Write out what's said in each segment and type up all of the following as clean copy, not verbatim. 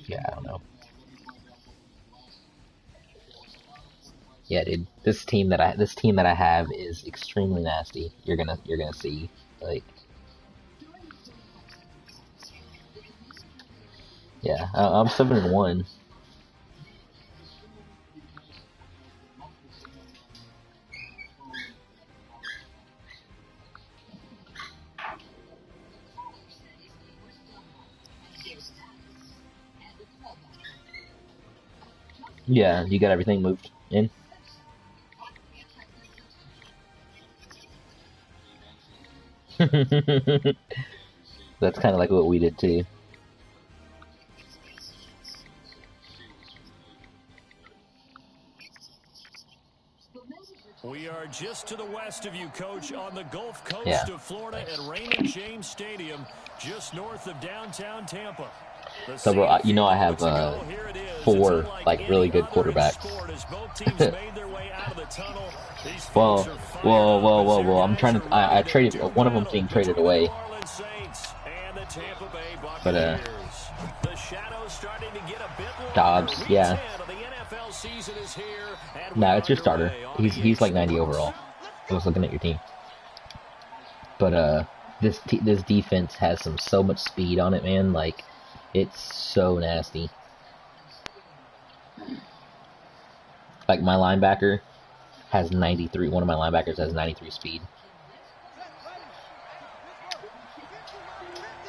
Yeah, I don't know. Yeah, dude. This team that I have is extremely nasty. You're gonna see. Like, yeah, I'm 7-1. Yeah, you got everything moved in. That's kind of like what we did too. We are just to the west of you, Coach, on the Gulf Coast of Florida at Raymond James Stadium, just north of downtown Tampa. So, bro, you know I have 4 like really good quarterbacks. Whoa! I'm trying to. I traded one of them's being traded away. But Dobbs, yeah. No, it's your starter. He's like 90 overall. I was looking at your team. But this defense has so much speed on it, man. Like, it's so nasty. Like, my linebacker has 93. One of my linebackers has 93 speed.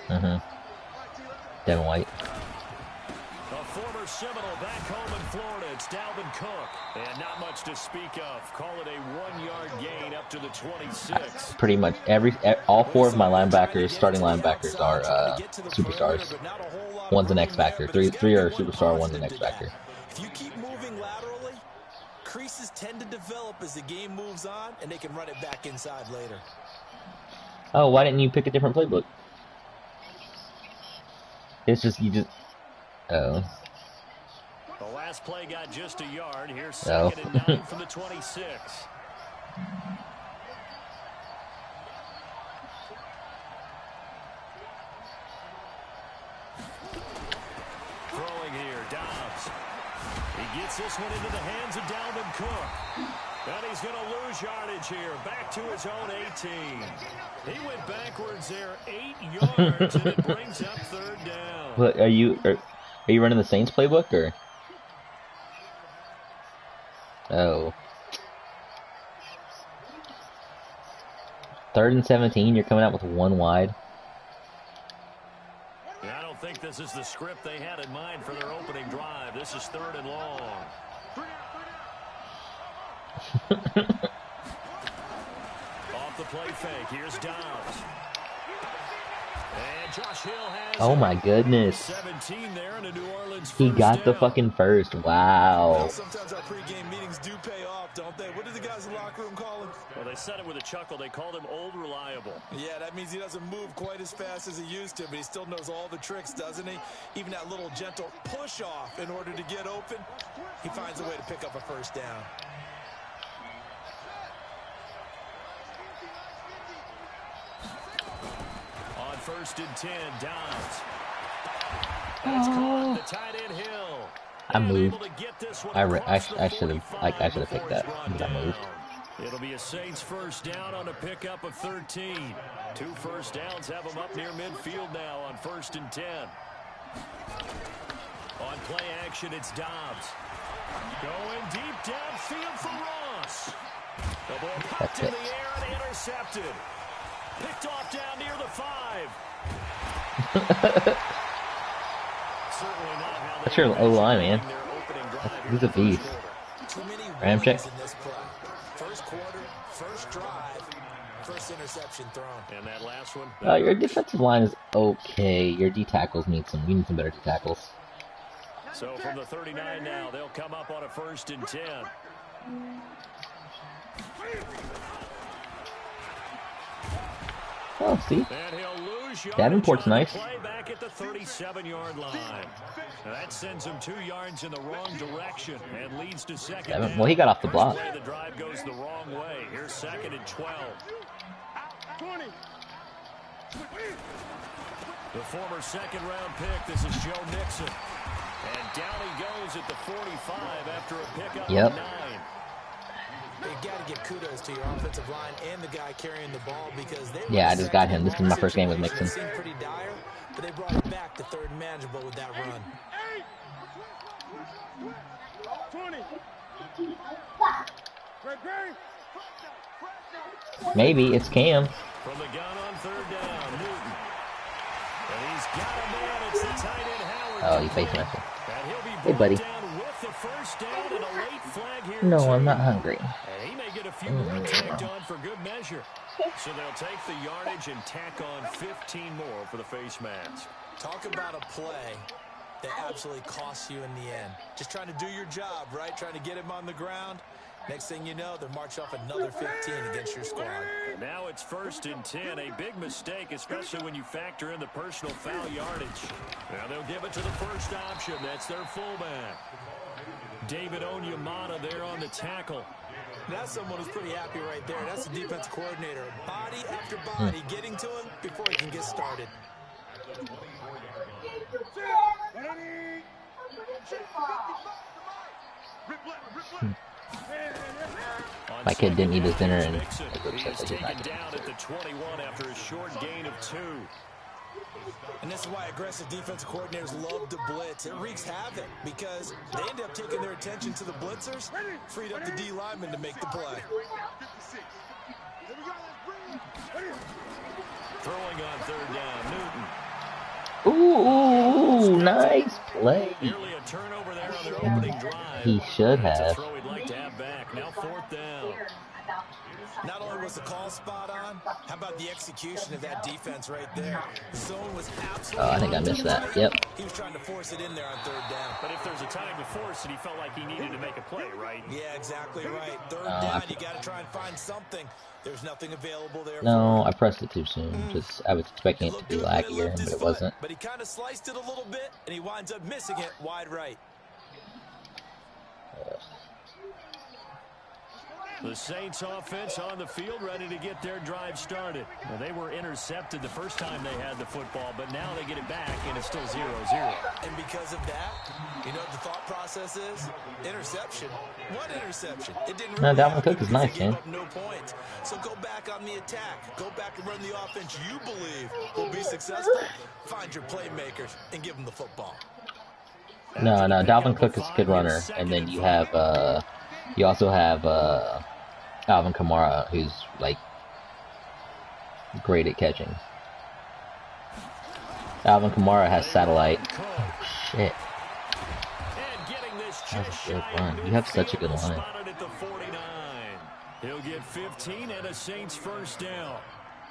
Devin White. A former Seminole back home in Florida. It's Dalvin Cook. And not much to speak of. Call it a 1-yard gain up to the 26. Pretty much all 4 of my linebackers, starting linebackers, are superstars. One's an X factor. Three are a superstar. One's an X factor. If you keep moving laterally, creases tend to develop as the game moves on, and they can run it back inside later. Oh, why didn't you pick a different playbook? It's just Oh. The last play got just a yard. Here's 2nd and 9 from the 26. Throwing here, Dobbs. He gets this one into the hands of Dalvin Cook. And he's going to lose yardage here. Back to his own 18. He went backwards there 8 yards, and it brings up 3rd down. What, are you running the Saints playbook, or? Oh. 3rd and 17, you're coming out with 1 wide. I don't think this is the script they had in mind for their opening drive. This is 3rd and long. Off the play fake. Here's Dobbs. And Josh Hill has oh my goodness. 17 there in a New Orleans he got the fucking first. Wow. Well, sometimes our pregame meetings do pay off, don't they? What did the guys in the locker room call him? Well, they said it with a chuckle. They called him Old Reliable. Yeah, that means he doesn't move quite as fast as he used to, but he still knows all the tricks, doesn't he? Even that little gentle push-off in order to get open, he finds a way to pick up a first down. On 1st and 10, Dobbs. That's caught the tight end Hill. I moved. I should have picked that, but I moved. It'll be a Saints first down on a pickup of 13. 2 first downs have them up near midfield now on 1st and 10. On play action, it's Dobbs. Going deep downfield for Ross. The ball popped in the air and intercepted. Picked off down near the 5. Certainly not how That's your O-line, man. He's a beast. Ram check. First quarter, first drive, first interception thrown. And that last one. Your defensive line is okay. Your D tackles need some better D tackles. So from the 39 now, they'll come up on a 1st and 10. Oh, see? Davenport's nice. Back at the 37-yard line. That sends him 2 yards in the wrong direction and leads to 2nd down. Well, he got off the block. The drive goes the wrong way. Here's 2nd and 12. The former 2nd-round pick. This is Joe Mixon. And down he goes at the 45 after a pickup Yep. of 9. You got to give kudos to your offensive line and the guy carrying the ball because they Yeah, I just got him. This is my first game with Mixon. Seemed pretty dire, but they brought it back to third and manageable with that run. 20. Maybe it's Cam. From the gun on third down, Newton. And he's got a man. It's the tight end, Howard. Oh, you face messing. And he'll be Hey, buddy. down with the first down and a late flag here. No, too. I'm not hungry. And he may get a few more tacked on for good measure. So they'll take the yardage and tack on 15 more for the face mask. Talk about a play that absolutely costs you in the end. Just trying to do your job, right? Trying to get him on the ground. Next thing you know, they'll march off another 15 against your squad. And now it's 1st and 10. A big mistake, especially when you factor in the personal foul yardage. Now they'll give it to the first option. That's their fullback. David Onyemata there on the tackle. That's someone who's pretty happy right there. That's the defense coordinator. Body after body getting to him before he can get started. My kid didn't eat his dinner and He's taken down at the 21 after a short gain of 2. And this is why aggressive defensive coordinators love to blitz. It wreaks havoc because they end up taking their attention to the blitzers, freed up the D lineman to make the play. Throwing on third down, Newton. Ooh, nice play. Nearly a turnover there on their opening drive. He should That's a have. throw he'd like to have back. Now 4th down. Not only was the call spot on, how about the execution of that defense right there? The zone was absolutely Oh, I think I missed that. Yep. He was trying to force it in there on third down. But if there's a time to force it, he felt like he needed to make a play, right? Yeah, exactly right. Third down, you got to try and find something. There's nothing available there. No, I pressed it too soon. Just I was expecting it to be laggier, but it wasn't. But he kind of sliced it a little bit, and he winds up missing it wide right. The Saints offense on the field ready to get their drive started. Now, they were intercepted the first time they had the football, but now they get it back, and it's still 0-0. And because of that, you know what the thought process is? Interception. What interception? It didn't really Dalvin Cook is nice, man. No points. So go back on the attack. Go back and run the offense you believe will be successful. Find your playmakers and give them the football. No, Dalvin Cook is a good runner, and then you have you also have Alvin Kamara, who's like great at catching. Alvin Kamara has satellite. Oh shit! That was a good run. You have such a good line. He'll get 15 and a Saints first down.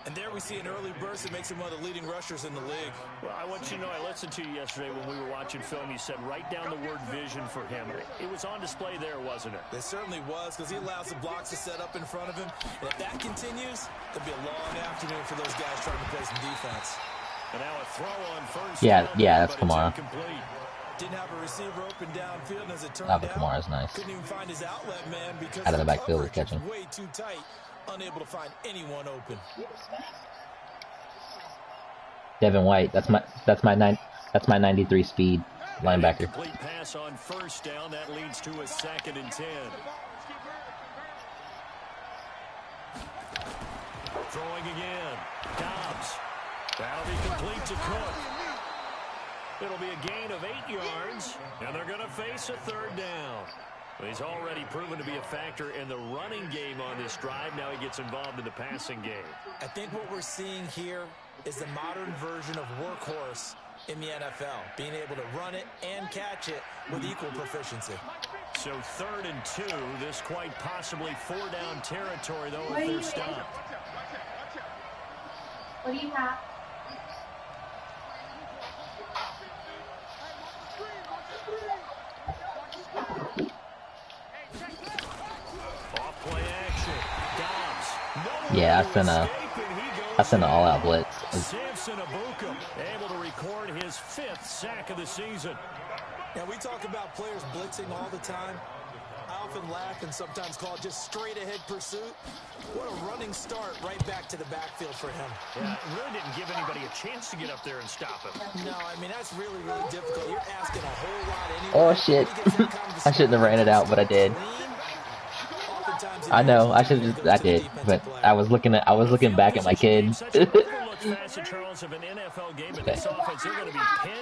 And there we see an early burst that makes him one of the leading rushers in the league. Well, I want you to know, I listened to you yesterday when we were watching film. You said write down the word vision for him. It was on display there, wasn't it? It certainly was, because he allows the blocks to set up in front of him. And if that continues, it'll be a long afternoon for those guys trying to play some defense. And now a throw on first. Yeah, that's Kamara. Didn't have a receiver open downfield, and as it turned Alvin out, Kamara's nice. couldn't even find his outlet man because Out of the backfield coverage catching. was way too tight, unable to find anyone open. Devin White, that's my 93 speed linebacker. Complete pass on first down. That leads to a 2nd and 10. Throwing again. Dobbs. That'll be complete to Cook. It'll be a gain of 8 yards, and they're going to face a 3rd down. He's already proven to be a factor in the running game on this drive. Now he gets involved in the passing game. I think what we're seeing here is the modern version of workhorse in the NFL, being able to run it and catch it with equal proficiency. So 3rd and 2, this quite possibly 4-down territory, though, if they're stopped. What do you have? Off-play action. Dobbs. Yeah, I sent an all-out blitz. Samson Abuka able to record his 5th sack of the season. Now, we talk about players blitzing all the time. often laugh and sometimes call it just straight-ahead pursuit. What a running start right back to the backfield for him. Yeah, it really didn't give anybody a chance to get up there and stop him. No, I mean, that's really, really difficult. You're asking a whole lot anyway. Oh, shit. I shouldn't have ran it out, but I did. I know, I should have. I did, but I was looking back at my kid. Okay. It's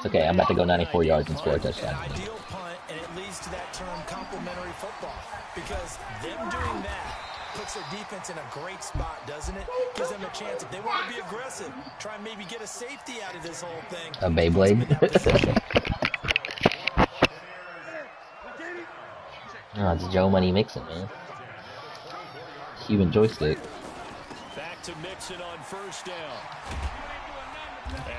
okay. I'm about to go 94 yards and score a touchdown. Ideal punt, and it leads to that term complementary football, because them doing that puts their defense in a great spot, doesn't it? Gives them a chance if they want to be aggressive, try and maybe get a safety out of this whole thing. A Beyblade. Oh, it's Joe Money Mixon, man. Cuban joystick. Back to Mixon on first down.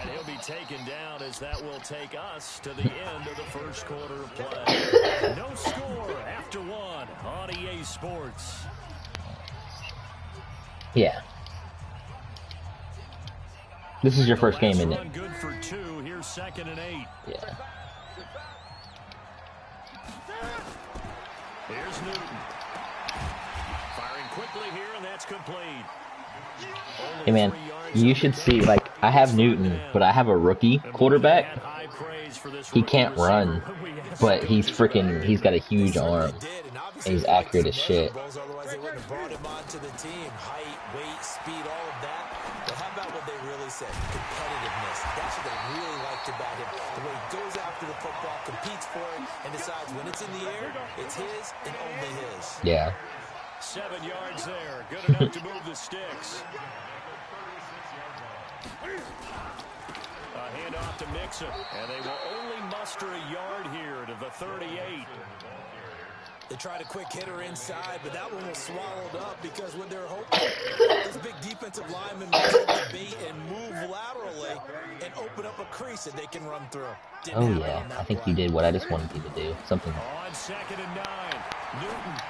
And he'll be taken down as that will take us to the end of the first quarter of play. No score after one on EA Sports. Yeah. This is your first game, isn't it? Good for two. Here's 2nd and 8. Yeah. Here's Newton. Firing quickly here, and that's complete. Hey man, you should see, like, I have Newton, but I have a rookie quarterback. He can't run, but he's got a huge arm. And he's accurate as shit. Otherwise they wouldn't have brought him onto the team. Height, weight, speed, all of that. But how about what they really said? Competitiveness. That's what they really liked about him. The way he goes after the football, competes for it, and decides when it's in the air, it's his and only his. Yeah. 7 yards there. Good enough to move the sticks. A handoff to Mixon, and they will only muster a yard here to the 38. They tried a quick hitter inside, but that one was swallowed up because when they're hoping this big defensive lineman will take the bait and move laterally and open up a crease that they can run through. Oh yeah, I think you did what I just wanted you to do. Something. On 2nd and 9, Newton.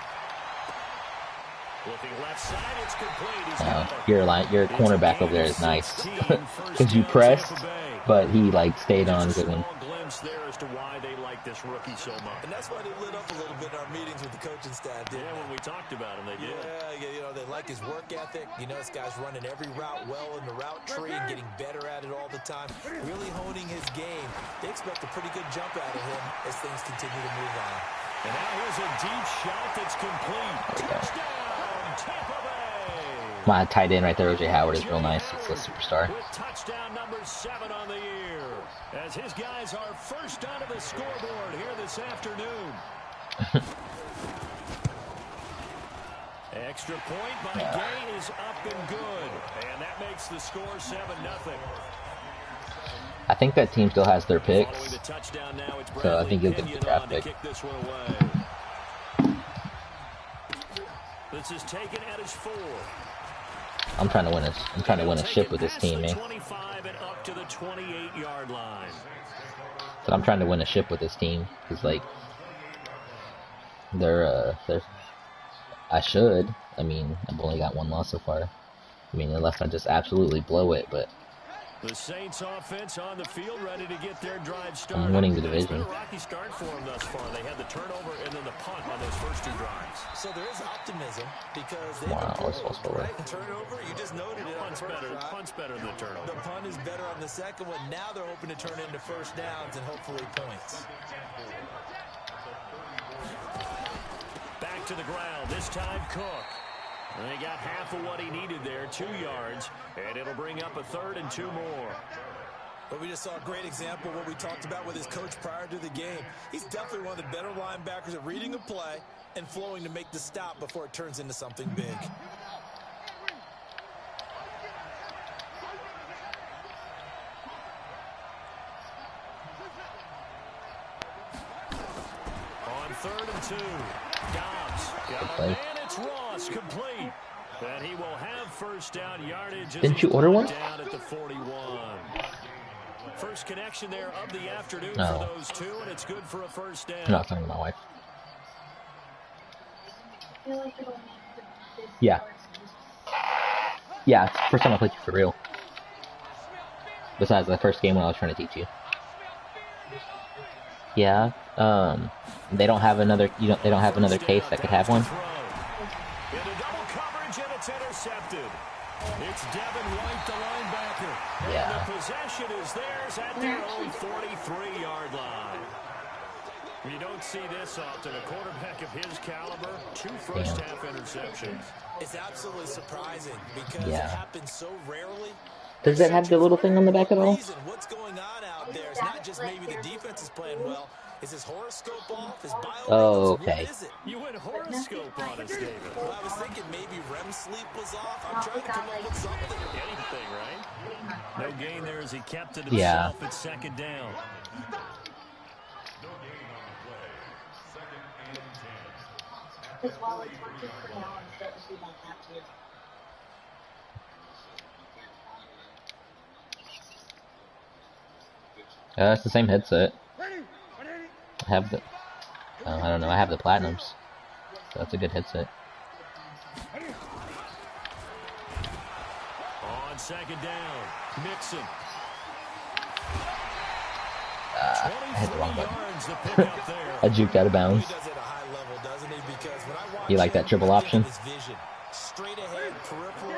Looking left side, it's complete. Your cornerback over there is nice because you pressed, but he like stayed on good one. There as to why they like this rookie so much. And that's why they lit up a little bit in our meetings with the coaching staff, didn't they? When we talked about him, they did. Yeah, you know, they like his work ethic. You know, this guy's running every route well in the route tree and getting better at it all the time. Really honing his game. They expect a pretty good jump out of him as things continue to move on. And now here's a deep shot that's complete. Touchdown, Tampa Bay! My tight end right there, O.J. Howard, is real nice. He's a superstar. With touchdown number 7 on the year. As his guys are first onto the scoreboard here this afternoon. Extra point by Gay is up and good. And that makes the score 7-0. I think that team still has their picks. So I think you'll get the draft pick. This is taken at his 4. I'm trying to win a ship with this team, man. 25 and up to the 28-yard line. So I'm trying to win a ship with this team because, like, they're. I should. I mean, I've only got 1 loss so far. I mean, unless I just absolutely blow it, but. The Saints offense on the field, ready to get their drive started. I'm winning the division. It's been a rocky start for them thus far. They had the turnover and then the punt on those first 2 drives. So there is optimism because they turnover. You just noted it. Punt's better than the turnover. The punt is better on the second one. Now they're hoping to turn into first downs and hopefully points. Back to the ground. This time Cook. And they got half of what he needed there, 2 yards, and it'll bring up a 3rd and 2 more. But we just saw a great example of what we talked about with his coach prior to the game. He's definitely one of the better linebackers at reading a play and flowing to make the stop before it turns into something big. On 3rd and 2, Dobbs got a man. It's Ross complete. And he will have first down yardage. Didn't you order one? Down at the 41. First connection there of the afternoon for those 2, and it's good for a first down. I'm not talking to my wife. Yeah. Yeah, it's the first time I played you for real. Besides the first game when I was trying to teach you. Yeah. They don't have another. They don't have another case that could have one. Into double coverage, and it's intercepted. It's Devin White, the linebacker. Yeah. And the possession is theirs at their own 43-yard line. You don't see this often. A quarterback of his caliber, 2 first-half interceptions. It's absolutely surprising because it happens so rarely. Does that have the little thing on the back at all? What's going on out there is not just maybe the defense is playing well. Is his horoscope off? His bio? Oh, okay. What is it? You went horoscope on us, David. Well, I was thinking maybe REM sleep was off. I'm trying to come up with something. Anything, right? No gain there as he kept it himself at second down. It's the same headset. I have the. I don't know. I have the platinums, so that's a good headset. On second down, Mixon. I hit the wrong button. I juked out of bounds. You like that triple option? Straight ahead, peripheral.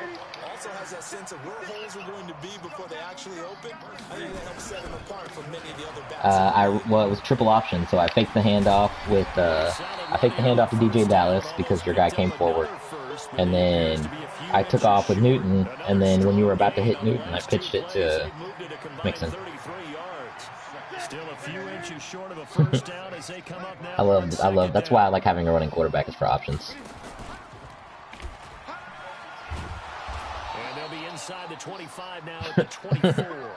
Also has that sense of where holes are going to be before they actually open. I think that helps set him apart from many of the other backs. Well, it was triple option, so I faked the handoff with I faked the handoff to DJ Dallas because your guy came forward, and then I took off with Newton, and then when you were about to hit Newton, I pitched it to Mixon. Still a few inches short of a first down as they come up now. I love. That's why I like having a running quarterback, is for options. And they'll be inside the 25 now at the 24.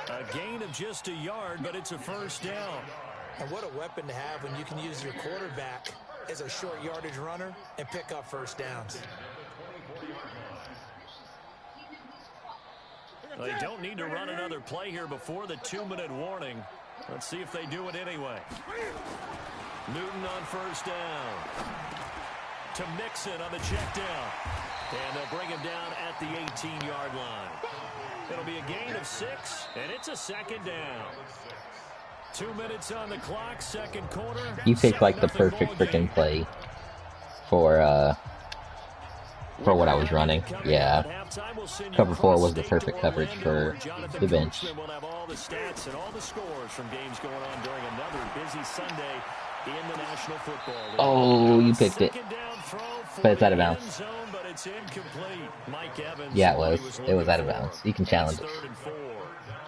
A gain of just a yard, but it's a first down. And what a weapon to have when you can use your quarterback as a short yardage runner and pick up first downs. They don't need to run another play here before the 2-minute warning. Let's see if they do it anyway. Newton on first down. To Mixon on the check down. And they'll bring him down at the 18-yard line. It'll be a gain of 6, and it's a second down. 2 minutes on the clock, second quarter. You picked like the perfect freaking play for what I was running. Yeah. Cover 4 was the perfect coverage for the bench. We'll have all the stats and all the scores from games going on during another busy Sunday in the National Football League. Oh, you picked it. But it's out of bounds. Yeah, it was. It was out of bounds. You can challenge it.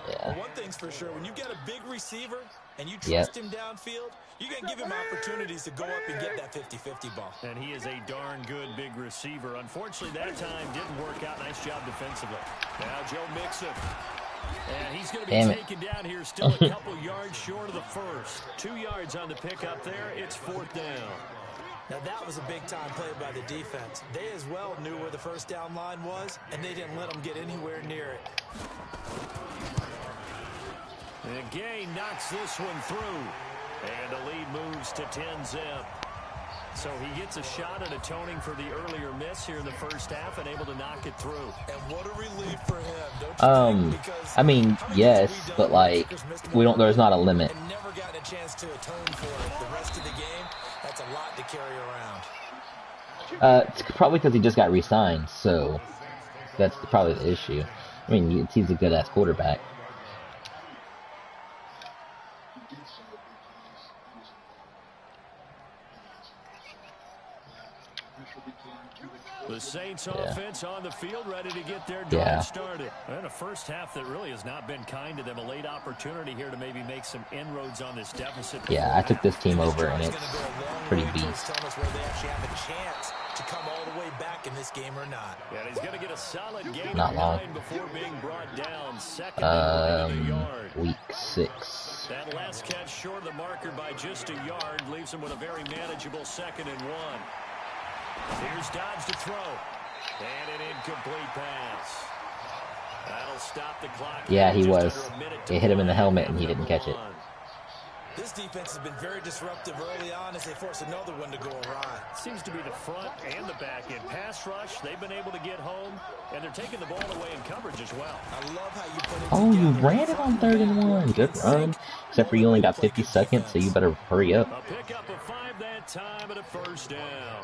Yeah. One thing's for sure, when you get a big receiver and you trust him downfield, you're going to give him opportunities to go up and get that 50-50 ball. And he is a darn good big receiver. Unfortunately, that time didn't work out. Nice job defensively. Now Joe Mixon. And he's going to be taken down here, still a couple yards short of the first. 2 yards on the pickup there. It's fourth down. Now that was a big-time play by the defense. They as well knew where the first down line was, and they didn't let them get anywhere near it. And Gay knocks this one through. And the lead moves to 10-zip. So he gets a shot at atoning for the earlier miss here in the first half and able to knock it through. And what a relief for him, don't you think? I mean, yes, but like there's not a limit. And never gotten a chance to atone for it. The rest of the game, that's a lot to carry around. It's probably because he just got re-signed, so that's probably the issue. I mean, he's a good-ass quarterback. The Saints offense on the field, ready to get their drive started. And a first half that really has not been kind to them. A late opportunity here to maybe make some inroads on this deficit. Yeah, I took this team over, and it's pretty beast. Telling us where they actually have a chance to come all the way back in this game or not. And he's going to get a solid game not long. Before being brought down. Second week 6. That last catch short of the marker by just a yard leaves him with a very manageable 2nd and 1. Here's Dodge to throw. And an incomplete pass. That'll stop the clock. Yeah, he was. It hit him in the helmet, and he didn't catch it. This defense has been very disruptive early on as they force another one to go awry. Seems to be the front and the back end. Pass rush, they've been able to get home, and they're taking the ball away in coverage as well. I love how you put it Oh, you together. ran it on 3rd and 1. Good run. Except for you only got 50 seconds, so you better hurry up. A pickup of 5 that time and a first down.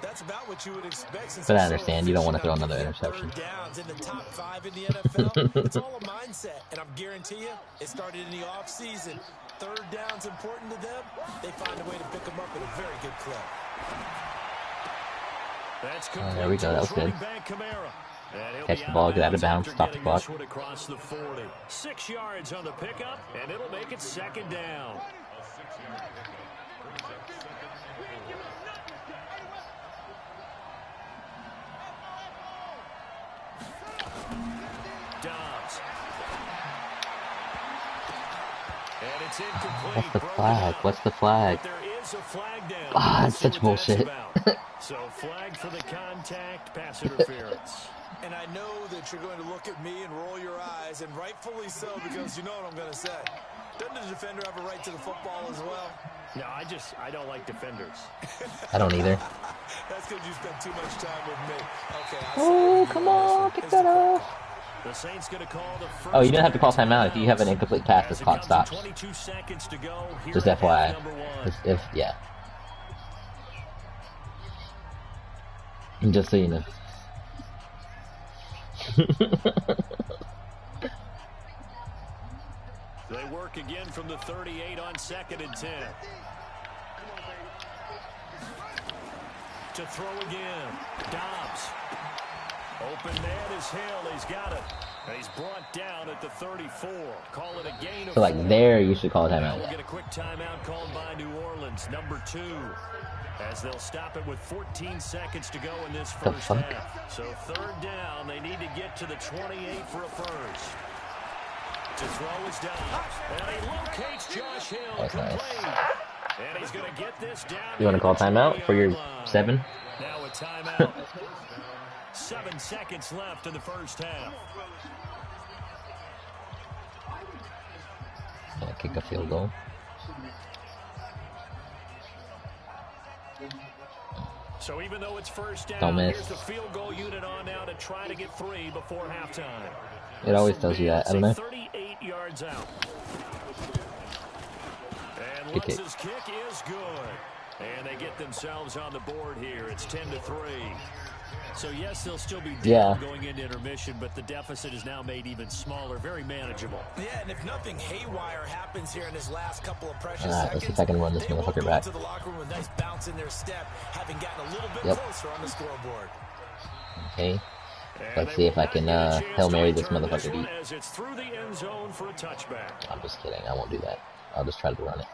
That's about what you would expect. Since But I understand you don't want to throw another interception. Downs in the top 5 in the NFL. It's all a mindset, and I'm guarantee you, it started in the offseason. 3rd down's important to them. They find a way to pick them up at a very good clip. That's there we go. That was good. Catch the ball, get out of bounds, stop the clock. Across the 40. 6 yards on the pickup, and it'll make it 2nd down. Dobbs. And it's incomplete. What's the flag? What's the flag? There is a flag down. Ah, it's such bullshit. So flag for the contact, pass interference. And I know that you're going to look at me and roll your eyes, and rightfully so, because you know what I'm going to say. Doesn't the defender have a right to the football as well? No, I don't like defenders. I don't either. That's because you spent too much time with me. Okay. Oh, come on, pick that up. The Saints going to call the first. Oh, you didn't have to call timeout if you have an incomplete pass. This clock stops. 22 seconds to go. Just FYI. Yeah. Just so you know. They work again from the 38 on 2nd and 10. To throw again. Dobbs. Open man is Hill. He's got it. And he's brought down at the 34. Call it a gain of So, like, 4. there you should call a timeout. We'll get a quick timeout called by New Orleans, number 2. As they'll stop it with 14 seconds to go in this first half. So 3rd down, they need to get to the 28 for a first. To throw is down. And he locates Josh Hill. That's nice. And he's going to get this down. You want to call timeout for your 7? Now a timeout. 7 seconds left in the first half. Yeah, kick a field goal. So even though it's first down, Don't miss. here's the field goal unit on now to try to get 3 before halftime. It always tells you that. I don't know. 38 yards out. And Good Lutz's kick is good. And they get themselves on the board here. It's 10-3. So yes, they'll still be down going into intermission, but the deficit is now made even smaller, very manageable. Yeah, and if nothing haywire happens here in his last couple of precious Alright, let's see if I can run this motherfucker back. to the locker room with a nice bounce in their step, having gotten a little bit closer on the scoreboard. Okay. Let's see if I can Hail Mary this motherfucker beat. As it's through the end zone for a touchback. I'm just kidding. I won't do that. I'll just try to run it.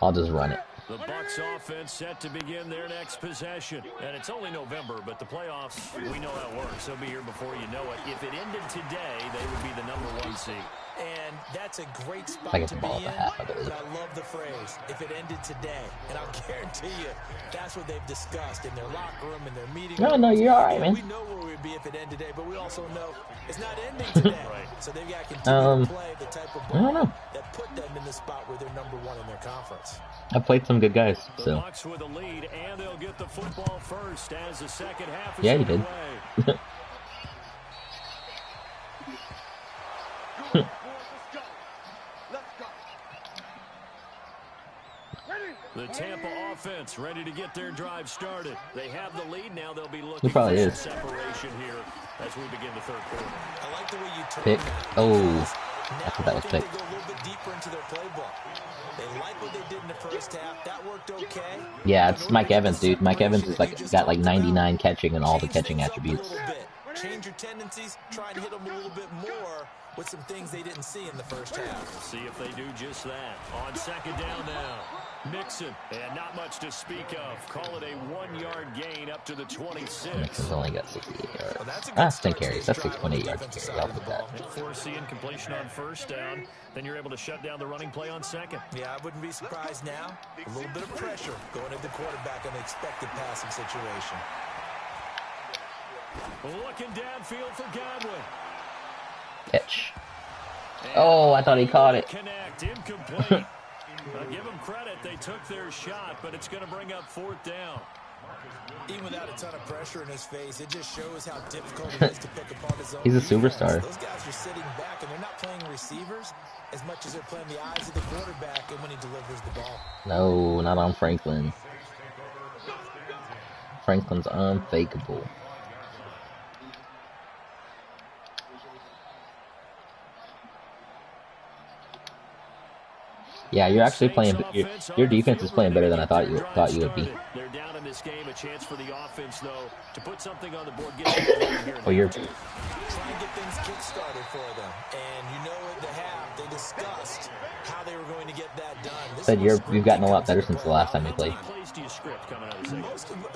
I'll just run it. The Bucs offense set to begin their next possession. And it's only November, but the playoffs, we know how it works. They'll be here before you know it. If it ended today, they would be the number 1 seed. And that's a great spot I get to the be ball in, at the half, I believe. but I love the phrase, if it ended today. And I'll guarantee you, that's what they've discussed in their locker room, in their meeting rooms. No, you're all right, man. We know where we'd be if it ended today, but we also know it's not ending today. So they've got to continue to play the type of ball that put them in the spot where they're number 1 in their conference. I've played some good guys, The so. Bucs with a lead, and they'll get the football first as the second half is Yeah, you did. underway. The Tampa offense ready to get their drive started. They have the lead now. They'll be looking for some separation here as we begin the third quarter. I like the way you turn Pick. that. Oh, Now I thought that was I pick. think they go a little bit deeper into their playbook. They like what they did in the first half. That worked okay. Yeah, it's Mike Evans, dude. Mike Evans is got like 99 catching and all the catching attributes. Change your tendencies, try and hit them a little bit more with some things they didn't see in the first half. We'll see if they do just that. On second down now. Mixon, and not much to speak of. Call it a 1-yard gain up to the 26. Mixon's only got 68 yards. Well, that's a good That's 10 start to carries. this That's drive on 6.8 the yards a defensive carry. side I'll of the put that. ball. Forcing completion on first down. Then you're able to shut down the running play on second. Yeah, I wouldn't be surprised now. A little bit of pressure going at the quarterback on the expected passing situation. Looking downfield for Godwin. Catch. Oh, I thought he caught it. Connect. sacked, incomplete. Give them credit, they took their shot, but it's going to bring up 4th down. Even without a ton of pressure in his face, it just shows how difficult it is to pick apart his own He's a defense. superstar. Those guys are sitting back, and they're not playing receivers as much as they're playing the eyes of the quarterback and when he delivers the ball. No, not on Franklin. Franklin's unfakeable. Yeah, you're actually playing. Your defense is playing better than I thought you would be. They're down in this game. A chance for the offense, though, to put something on the board. Oh, you're. Try and get things kick-started for them. And you know at the half, they discussed how they were going to get that done. Said you've gotten a lot better since the last time we played.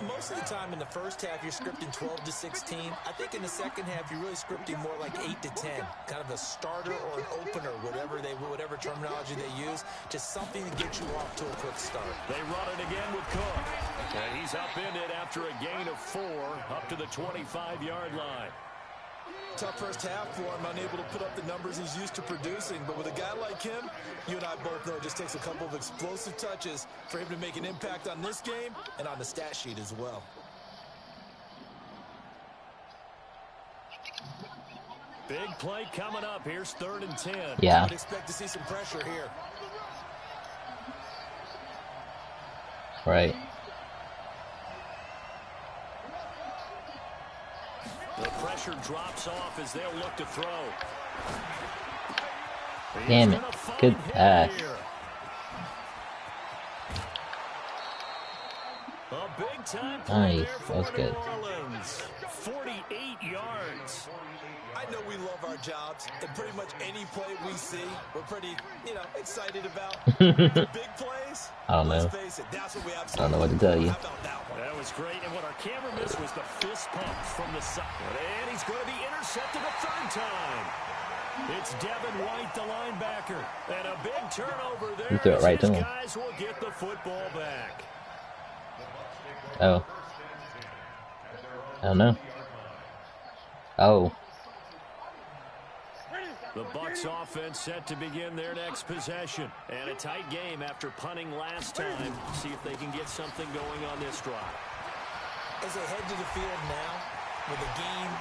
Most of the time in the first half, you're scripting 12 to 16. I think in the second half, you're really scripting more like 8 to 10. Kind of a starter or an opener, whatever terminology they use. Just something to get you off to a quick start. They run it again with Cook. And he's upended after a gain of 4 up to the 25-yard line. Tough first half for him, unable to put up the numbers he's used to producing. But with a guy like him, you and I both know it just takes a couple of explosive touches for him to make an impact on this game and on the stat sheet as well. Big play coming up. Here's 3rd and 10. Yeah. I would expect to see some pressure here. Right. The pressure drops off as they'll look to throw. Damn it. Good pass. A big time play Nice. there for That was good. New Orleans. 48 yards. I know we love our jobs, and pretty much any play we see, we're pretty, excited about. The big plays, I don't know. let's face it, that's what we I don't know what to tell you. How about that one? That was great, and what our camera missed was the fist pump from the side. And he's going to be intercepted a 3rd time. It's Devin White, the linebacker, and a big turnover there. You threw it right to him. Guys will get the football back. Oh. I don't know. Oh. The Bucs offense set to begin their next possession. And a tight game after punting last time. See if they can get something going on this drive. As they head to the field now, with the game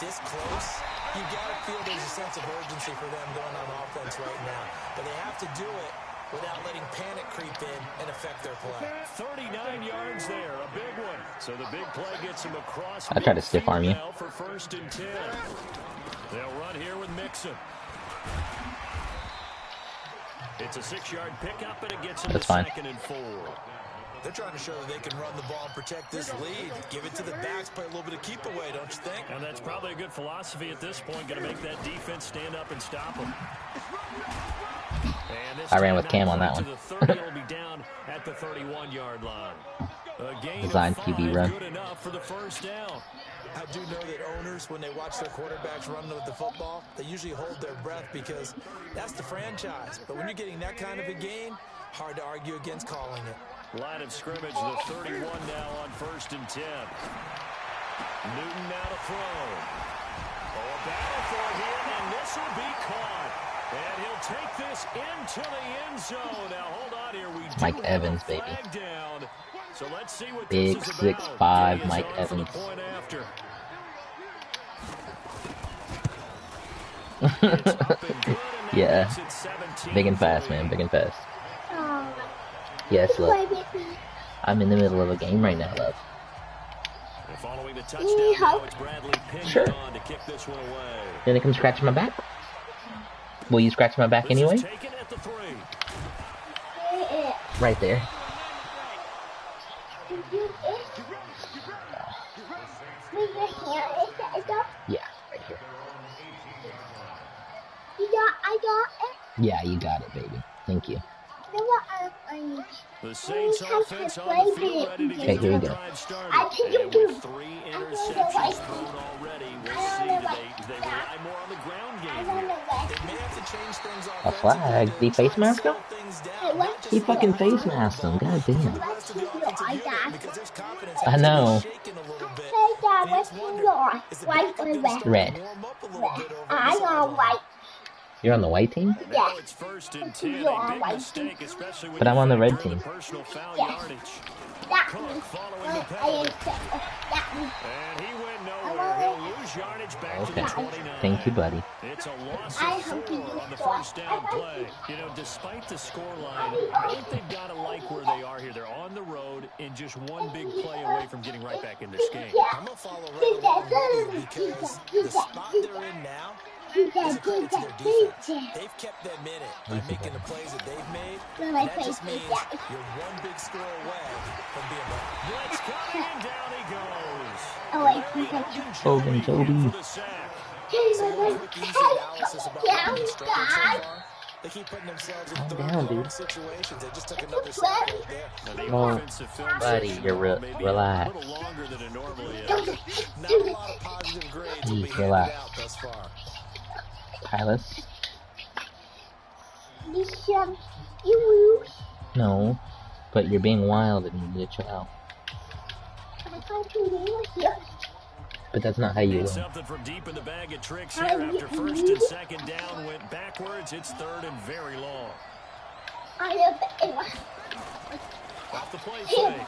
this close, you got to feel there's a sense of urgency for them going on offense right now. But they have to do it without letting panic creep in and affect their play. 39 yards there, a big one. So the big play gets him across. I tried to stiff arm you. For 1st and 10. They'll run here with Mixon. It's a 6-yard pickup, and it gets him to 2nd and 4. They're trying to show that they can run the ball and protect this lead. Give it to the backs, play a little bit of keep away, don't you think? And that's probably a good philosophy at this point, going to make that defense stand up and stop them. I ran with Cam on that one. The 30 will be down at the 31-yard line. Design QB run. Good enough for the 1st down. I do know that owners, when they watch their quarterbacks run with the football, they usually hold their breath because that's the franchise. But when you're getting that kind of a gain, hard to argue against calling it. Line of scrimmage, the 31 now on 1st and 10. Newton now to throw. Oh, a battle for him, and this will be caught. And he'll take this into the end zone. Now, hold on here. We Mike Evans, baby. Down. So let's see what Big this is 6'5" Mike Evans. Yeah. Big and fast, man. Big and fast. Yes, love. I'm in the middle of a game right now, love. Following the touchdown, now it's Bradley Sure. on to kick this one away. Then it come scratch my back? Will you scratch my back anyway? Taken at the 3. Right there. Yeah, right here. I got it. Yeah, you got it, baby. Thank you. The Saints offense on the field ready to Okay, here we go. I can do 3 interceptions thrown already. We'll see. They rely more on the ground game here. They may have to change things A flag? Did he face mask him? He fucking face masked him. God damn. I know. Hey, Dad, what's yours? White or red? Red. I know white. You're on the white team? Now it's 1st and 10. A big mistake, especially when But you I'm on the red factor in team. the personal foul Yes. yardage. That Cook one. following the I penalty. that one. And he went nowhere. He'll lose yardage back to the Okay. 29. Thank you, buddy. It's a loss I of hope he 4 on the score. first down play. You know, despite the scoreline, I think they've got to like where they are here. They're on the road and just one big play away from getting right back in this game. I'm going to follow right along with you because the spot they're in now is a credit to their defense. They've kept them in it by making the plays that they've made. And that just means you're one big score away from being better. Blitz coming and down he goes. Oh, wait, Hogan Toby. For the sack. So one quick easy analysis about what they've struggled so far. They keep putting themselves in Calm third down, and long dude. situations. They just took another sack right there. Now the No, offensive film buddy, session you're maybe relax. a little longer than it normally is. Not a lot of positive grades will be Please handed relax. out thus far. Silas? Listen, you lose. No. But you're being wild and you need to chill out. I'm going to lose here. But that's not how you It's win. something from deep in the bag of tricks here. After 1st and 2nd down went backwards, it's 3rd and very long. I have it. Off the play Tim, fake.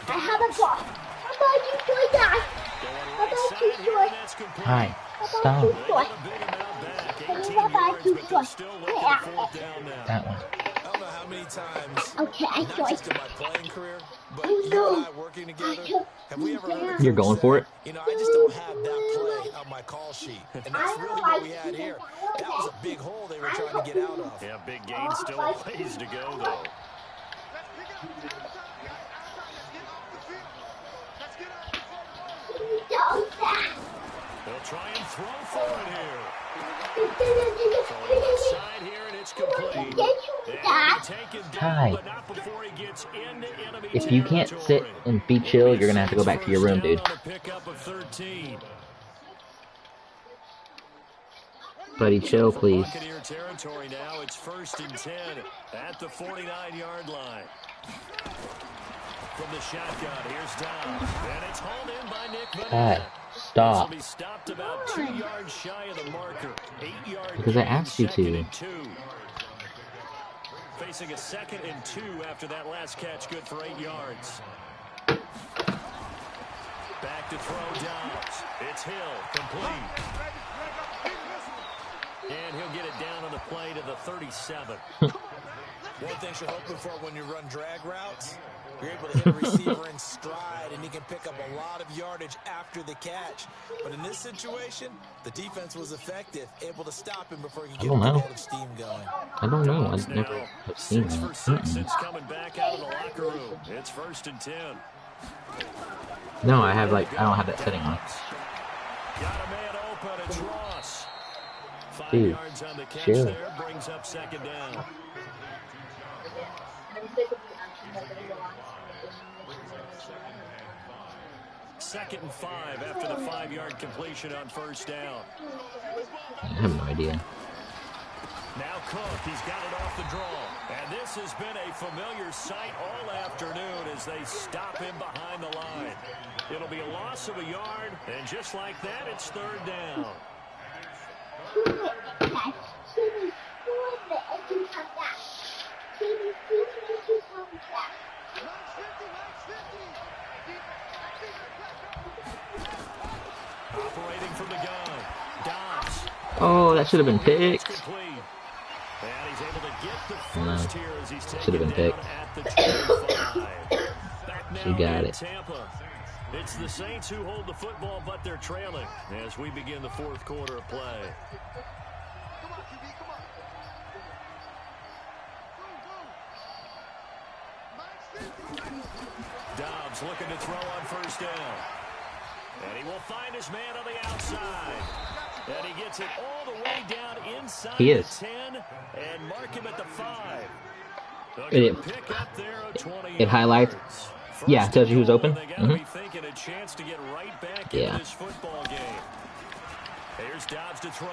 I have a ball. How about you do that? Going How right about side you here, do and it? that's complete. Hi. How Stop. about you They do got it? a big amount back, 18 How yards, about you but do they're it? still looking at 4th down now. That one. I don't know how many times, Okay, I not saw just it. in my playing career, but I you know. and I working together, have we ever heard a You're coach going say, for it? you know, I just don't have that play on my call sheet. And that's really what we had here. That was a big hole they were trying to get out of. Yeah, big gain, still a ways to go, though. They'll try and throw for it here. Throwing left side here, and it's complete. And he'll be taken down, Hi. but not before he gets into enemy If you can't sit territory. and be chill, you're gonna have to go back to your room, dude. On a pickup of 13. Buddy, chill, From please. Buccaneer territory now, it's 1st and 10 at the 49-yard line. From the shotgun, here's Down. And it's hauled in by Nick Hi. Vanette. Stop. This will be stopped about 2 yards shy of the marker. 8-yard Because I gain, asked you to. 2nd and 2. Facing a 2nd and 2 after that last catch, good for 8 yards. Back to throw Downs. It's Hill, complete. And he'll get it down on the play to the 37. One thing you're hoping for when you run drag routes, you're able to hit a receiver in stride, and he can pick up a lot of yardage after the catch. But in this situation, the defense was effective, able to stop him before he could get a know. good head of steam going. I don't know. Dobbs I've never now have seen 6 that. for 6 since coming back out of the locker room. It's 1st and 10. No, I don't have that setting on. Got a man open. It's Ross. 5 Dude, yards on the catch chill. there. Brings up 2nd down. Second and 5 after the 5-yard completion on 1st down. I have no idea. Now Cook, he's got it off the draw. And this has been a familiar sight all afternoon as they stop him behind the line. It'll be a loss of a yard, and just like that, it's 3rd down. Operating from the gun, Dobbs. Oh, that should have been It's picked. complete. And he's able to get the No, first here as he's should have taken been down picked. at the 25. Back now She got in it. Tampa. It's the Saints who hold the football, but they're trailing as we begin the 4th quarter of play. Dobbs looking to throw on 1st down. And he will find his man on the outside. And he gets it all the way down inside He is. the 10 and mark him at the 5. It- Pick up there at 20 it highlights- yards. yeah, First tells you who's and open. goal, They gotta be thinking a chance to get right back Yeah. into this football game. Here's Dobbs to throw.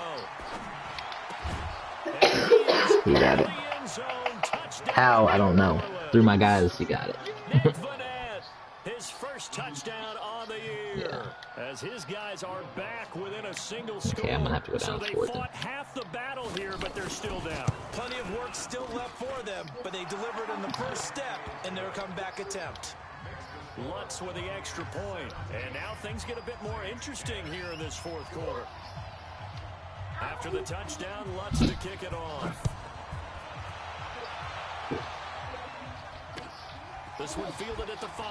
And he is He got in it. the end zone. Touchdown. How? I don't know. Through my guys, you got it. Nick Vanette. His first touchdown on the year. As his guys are back within a single score. Okay, I'm gonna have to go So down they for it. fought half the battle here, but they're still down. Plenty of work still left for them, but they delivered in the first step in their comeback attempt. Lutz with the extra point. And now things get a bit more interesting here in this fourth quarter. After the touchdown, Lutz to kick it off. This one fielded at the 5.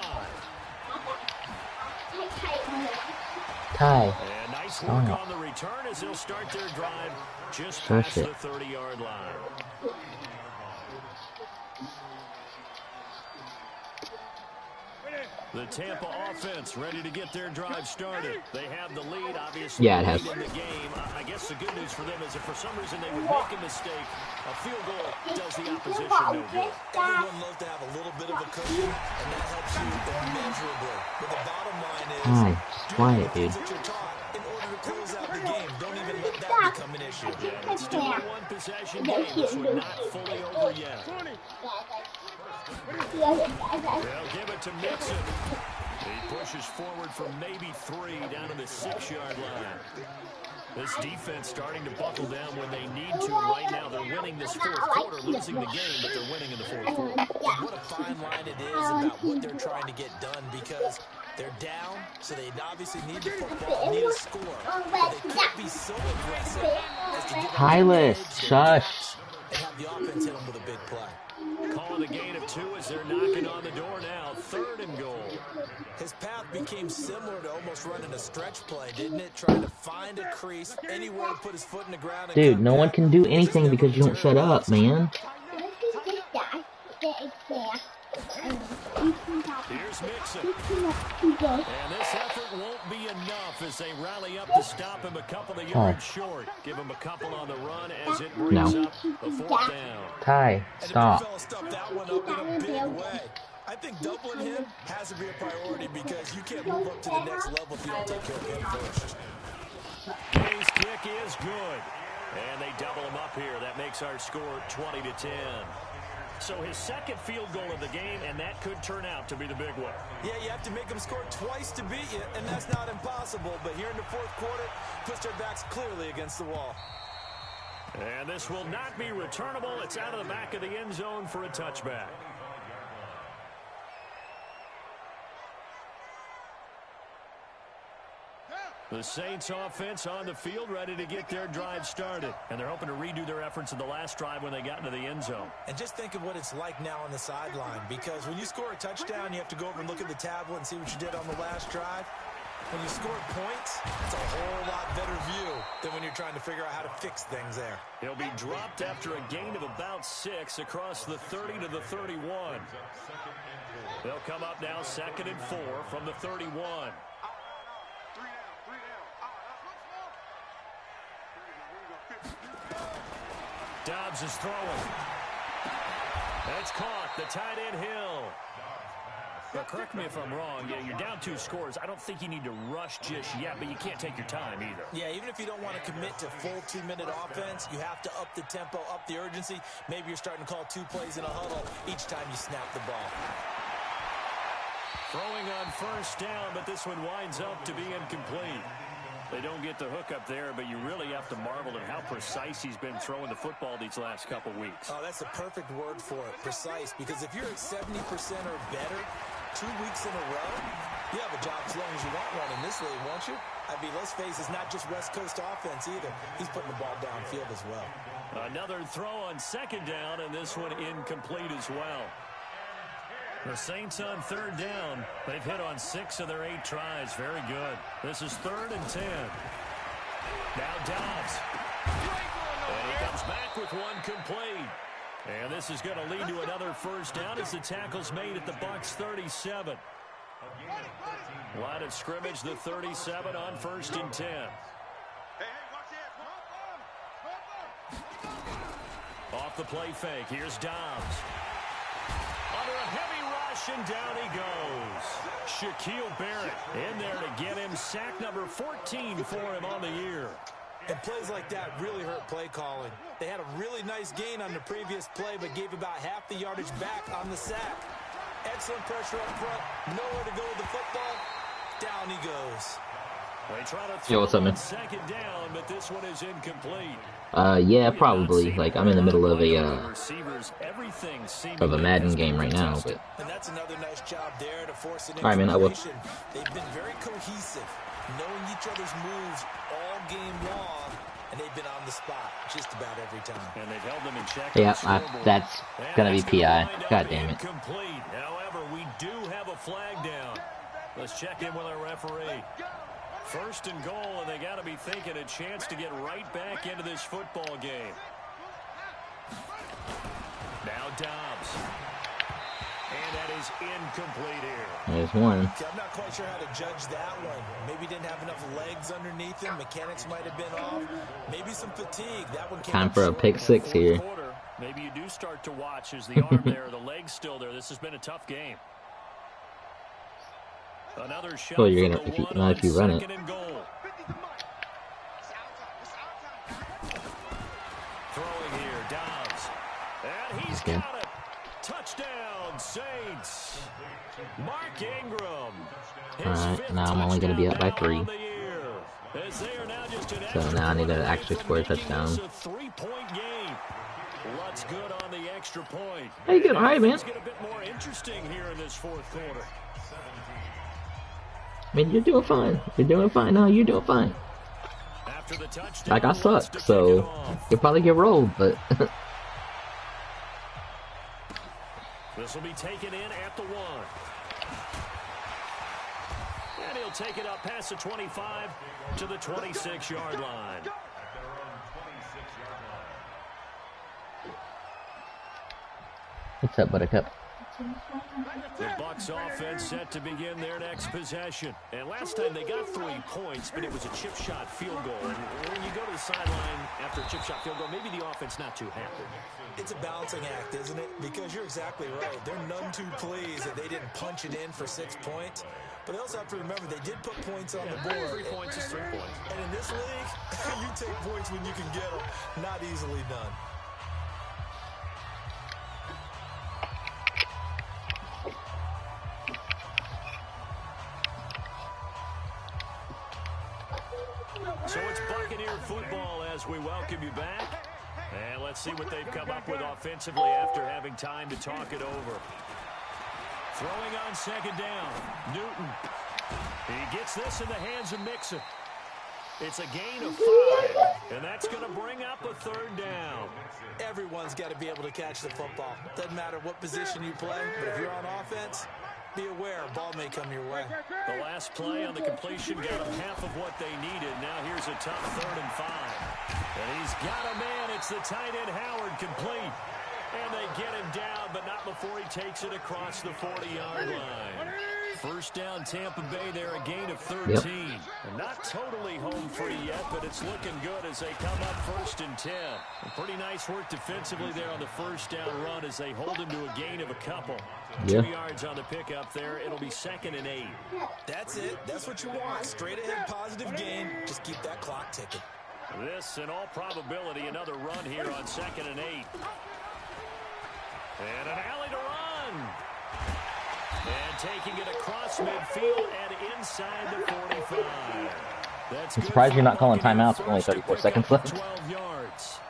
Ty. And nice work on the return as they'll start their drive just past the 30-yard line. The Tampa offense ready to get their drive started. They have the lead, obviously. Yeah, it has. In the game. I guess the good news for them is if for some reason they would make a mistake, a field goal does the opposition no good. Everyone loves to have a little bit of a cushion, and that helps you immeasurably. But the bottom line is, quiet, dude. that you're taught in order to close out the game. Don't even let that become an issue. Yeah, it's still a one-possession game. This one not fully over yet. They'll give it to Mixon. He pushes forward from maybe 3 down to the 6-yard line. This defense starting to buckle down when they need to. Right now, they're winning this fourth quarter, losing the game, but they're winning in the fourth quarter. What a fine line it is about what they're trying to get done because they're down, so they obviously need the football, need a score. But they can't be so aggressive as to give Tyler, shush. and have the offense hit them with a big play. Calling a gain of 2 as they're knocking on the door now. 3rd and goal. His path became similar to almost running a stretch play, didn't it? Trying to find a crease, anywhere to put his foot in the ground. And Dude, no one can do anything because you don't shut up, man. Here's Mixon. And this effort won't be enough as they rally up to stop him a couple of yards short. Give him a couple on the run as it brings up the 4th down. Ty, stop. That one up in a big way. I think doubling him has to be a priority because you can't move up to the next level if you don't take care of him first. His kick is good. And they double him up here. That makes our score 20-10. So his second field goal of the game, and that could turn out to be the big one. Yeah, you have to make them score twice to beat you, and that's not impossible. But here in the fourth quarter, puts their backs clearly against the wall. And this will not be returnable. It's out of the back of the end zone for a touchback. The Saints offense on the field ready to get their drive started. And they're hoping to redo their efforts in the last drive when they got into the end zone. And just think of what it's like now on the sideline. Because when you score a touchdown, you have to go over and look at the tablet and see what you did on the last drive. When you score points, it's a whole lot better view than when you're trying to figure out how to fix things there. He'll be dropped after a gain of about 6 across the 30 to the 31. They'll come up now 2nd and 4 from the 31. Dobbs is throwing. That's caught. The tight end Hill. But correct me if I'm wrong. Yeah, you're down 2 scores. I don't think you need to rush just yet, but you can't take your time either. Yeah, even if you don't want to commit to full 2-minute offense, you have to up the tempo, up the urgency. Maybe you're starting to call 2 plays in a huddle each time you snap the ball. Throwing on 1st down, but this one winds up to be incomplete. They don't get the hook up there, but you really have to marvel at how precise he's been throwing the football these last couple weeks. Oh, that's the perfect word for it, precise. Because if you're at 70% or better 2 weeks in a row, you have a job as long as you want one in this league, won't you? I mean, let's face it, it's not just West Coast offense either. He's putting the ball downfield as well. Another throw on 2nd down, and this one incomplete as well. The Saints on 3rd down. They've hit on 6 of their 8 tries. Very good. This is 3rd and 10. Now Dobbs. And he comes back with one complete. And this is going to lead to another 1st down as the tackle's made at the Bucs 37. Line of scrimmage, the 37 on 1st and 10. Off the play fake. Here's Dobbs. Under a heavy rush, and down he goes. Shaquille Barrett in there to get him sack number 14 for him on the year. And plays like that really hurt play calling. They had a really nice gain on the previous play, but gave about half the yardage back on the sack. Excellent pressure up front. Nowhere to go with the football. Down he goes. They try to Yo, what's up, man? second down, but this one is incomplete. Yeah, probably. Like, I'm in the middle of a Madden game right now, but. And that's another nice job there to force an All right, man, I will. They've been very cohesive, knowing each other's moves all game long, and they've been on the spot just about every time. And they've held them in check. Yeah, that's gonna be PI. God damn it. Complete. However, we do have a flag down. Let's check in with our referee. First and goal, and they got to be thinking a chance to get right back into this football game. Now Dobbs. And that is incomplete here. There's one. I'm not quite sure how to judge that one. Maybe didn't have enough legs underneath him. Mechanics might have been off. Maybe some fatigue. That one came Time for a pick six here. Maybe you do start to watch as the arm there, the leg's still there. This has been a tough game. Another shot. Well, you're gonna if you run it. Throwing here, Dobbs. And he's got it. Touchdown, Saints. Mark Ingram. Alright, now I'm only gonna be up by 3. So now I need to actually score a touchdown. Three-point game. What's good on the extra point? Hey, good. All right, man. Let's get a bit more interesting here in this fourth quarter. I mean, you're doing fine. You're doing fine. No, you're doing fine. After the touchdown, like, I suck, so you'll probably get rolled, but... This will be taken in at the 1. And he'll take it up past the 25 to the 26-yard line. What's up, Buttercup? The Bucs offense set to begin their next possession. And last time they got 3 points, but it was a chip shot field goal. And when you go to the sideline after a chip shot field goal, maybe the offense not too happy. It's a balancing act, isn't it? Because you're exactly right. They're none too pleased that they didn't punch it in for 6 points. But they also have to remember they did put points on the board. 3 points is 3 points. And in this league, you take points when you can get them. Not easily done. So it's Buccaneer football as we welcome you back. And let's see what they've come up with offensively after having time to talk it over. Throwing on second down, Newton. He gets this in the hands of Mixon. It's a gain of 5, and that's going to bring up a 3rd down. Everyone's got to be able to catch the football. Doesn't matter what position you play, but if you're on offense, be aware a ball may come your way. The last play on the completion got them half of what they needed. Now here's a tough 3rd and 5. And he's got a man. It's the tight end Howard complete. And they get him down, but not before he takes it across the 40-yard line. First down, Tampa Bay there, a gain of 13. Yep. And not totally home free yet, but it's looking good as they come up 1st and 10. And pretty nice work defensively there on the first down run as they hold him to a gain of a couple. Yeah. 2 yards on the pickup there. It'll be 2nd and 8. That's it. That's what you want. Straight ahead positive gain. Just keep that clock ticking. This, in all probability, another run here on 2nd and 8. And an alley to run. And taking it across midfield and inside the 45. I'm surprised you're not calling timeouts with only 34 seconds left. 12 yards.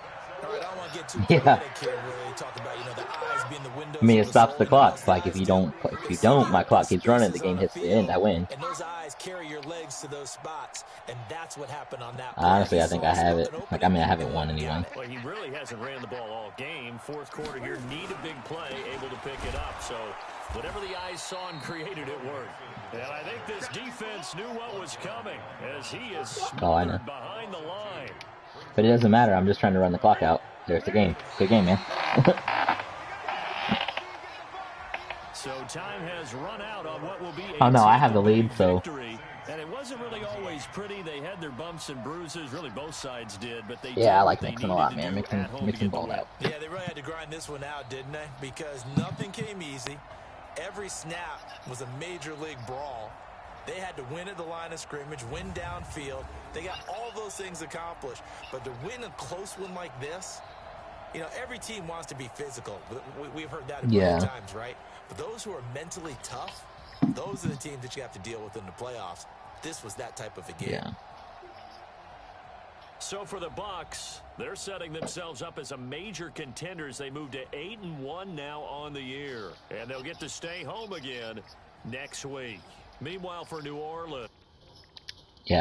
All right, I don't want to get too Yeah. poetic here, really. Talk about, the eyes being the windows. I mean, it of stops the soul. clock. Like, if you don't, my clock keeps running, the game hits the end, I win. And those eyes carry your legs to those spots, and that's what happened on that play. Honestly, I think I have it. Like, I mean, I haven't won anyway. Well, he really hasn't ran the ball all game. Fourth quarter here, need a big play, able to pick it up. So whatever the eyes saw and created, it worked. And I think this defense knew what was coming as he is smothered behind the line. But it doesn't matter. I'm just trying to run the clock out. There's the game. Good game, man. So time has run out on what will be a Oh, no, I have the lead, so... victory. And it wasn't really always pretty. They had their bumps and bruises. Really, both sides did. But they Yeah, I like they Mixon a lot, needed man. to do at home to Mixon get the balled win. out. Yeah, they really had to grind this one out, didn't they? Because nothing came easy. Every snap was a major league brawl. They had to win at the line of scrimmage, win downfield. They got all those things accomplished. But to win a close one like this, You know, every team wants to be physical. We've heard that a Yeah. million times, right? But those who are mentally tough, those are the teams that you have to deal with in the playoffs. This was that type of a game. Yeah. So for the Bucs, they're setting themselves up as a major contender as they move to 8-1 now on the year. And they'll get to stay home again next week. Meanwhile, for New Orleans.